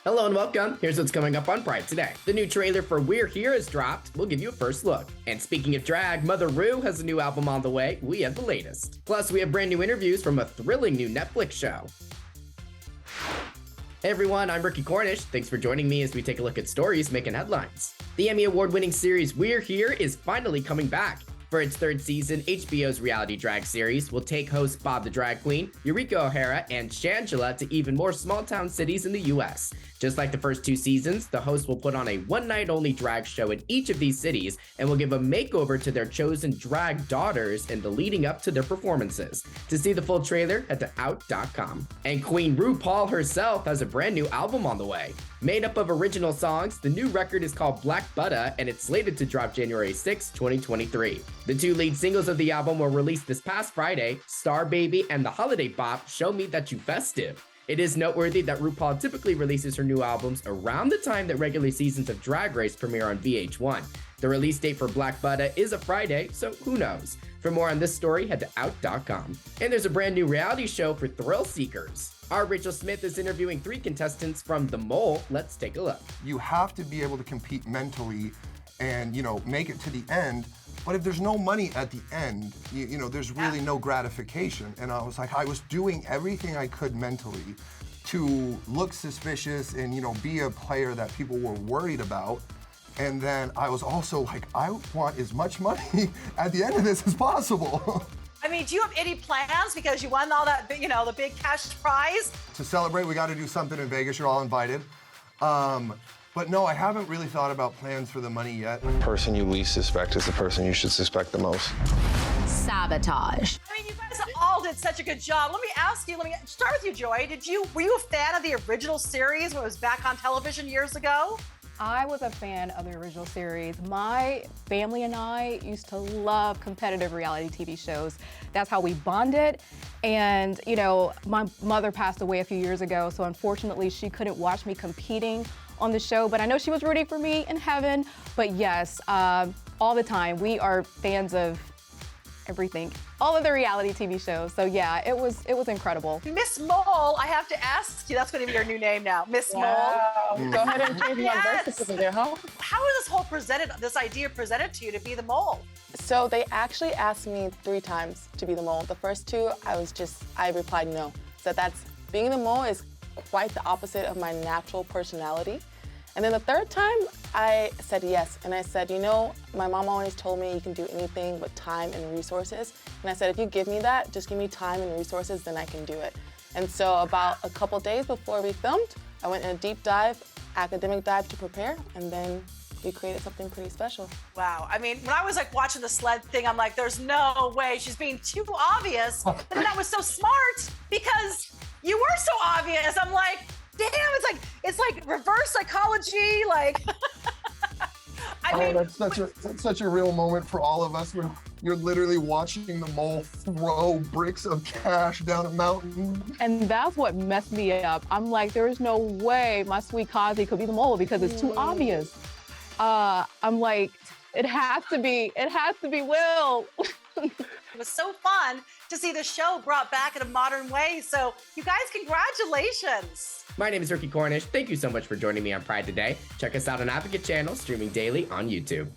Hello and welcome. Here's what's coming up on Pride today. The new trailer for We're Here has dropped. We'll give you a first look. And speaking of drag, Mother Rue has a new album on the way. We have the latest. Plus, we have brand new interviews from a thrilling new Netflix show. Hey everyone, I'm Ricky Cornish. Thanks for joining me as we take a look at stories making headlines. The Emmy Award-winning series We're Here is finally coming back. For its third season, HBO's reality drag series will take host Bob the Drag Queen, Eureka O'Hara, and Shangela to even more small-town cities in the US. Just like the first two seasons, the host will put on a one-night-only drag show in each of these cities and will give a makeover to their chosen drag daughters in the leading up to their performances. To see the full trailer, head to out.com. And Queen RuPaul herself has a brand new album on the way. Made up of original songs, the new record is called Black Buddha and it's slated to drop January 6, 2023. The two lead singles of the album were released this past Friday, Star Baby and the holiday bop Show Me That You Festive. It is noteworthy that RuPaul typically releases her new albums around the time that regular seasons of Drag Race premiere on VH1. The release date for Black Buddha is a Friday, so who knows? For more on this story, head to out.com. And there's a brand new reality show for thrill seekers. Our Rachel Smith is interviewing 3 contestants from The Mole. Let's take a look. You have to be able to compete mentally and, make it to the end. But if there's no money at the end, there's really no gratification. And I was like, I was doing everything I could mentally to look suspicious and, be a player that people were worried about. And then I was also like, I want as much money at the end of this as possible. I mean, do you have any plans because you won all that, the big cash prize? To celebrate, we got to do something in Vegas. You're all invited. But no, I haven't really thought about plans for the money yet. The person you least suspect is the person you should suspect the most. Sabotage. I mean, you guys all did such a good job. Let me ask you, let me start with you, Joy. Were you a fan of the original series when it was back on television years ago? I was a fan of the original series. My family and I used to love competitive reality TV shows. That's how we bonded. And, my mother passed away a few years ago, so unfortunately she couldn't watch me competing on the show, but I know she was rooting for me in heaven. But yes, all the time, we are fans of everything, all of the reality TV shows. So yeah, it was incredible. Miss Mole, I have to ask you, that's going to be your new name now, Miss Mole. Go ahead and change my birth certificate, huh? How was this idea presented to you to be the mole? So they actually asked me 3 times to be the mole. The first 2, I replied no. So being the mole is quite the opposite of my natural personality. And then the 3rd time, I said yes. And I said, my mom always told me you can do anything with time and resources. And I said, if you give me that, just give me time and resources, then I can do it. And so about a couple days before we filmed, I went in a deep dive, academic dive to prepare, and then we created something pretty special. Wow. I mean, when I was like watching the sled thing, I'm like, there's no way she's being too obvious. But then that was so smart because you were so obvious. I'm like, damn, it's like reverse psychology, like. That's such a real moment for all of us. You're literally watching the mole throw bricks of cash down a mountain. And that's what messed me up. I'm like, there is no way my sweet Kazi could be the mole because it's too obvious. I'm like, it has to be Will. It was so fun to see the show brought back in a modern way. So you guys, congratulations. My name is Ricky Cornish. Thank you so much for joining me on Pride today. Check us out on Advocate Channel, streaming daily on YouTube.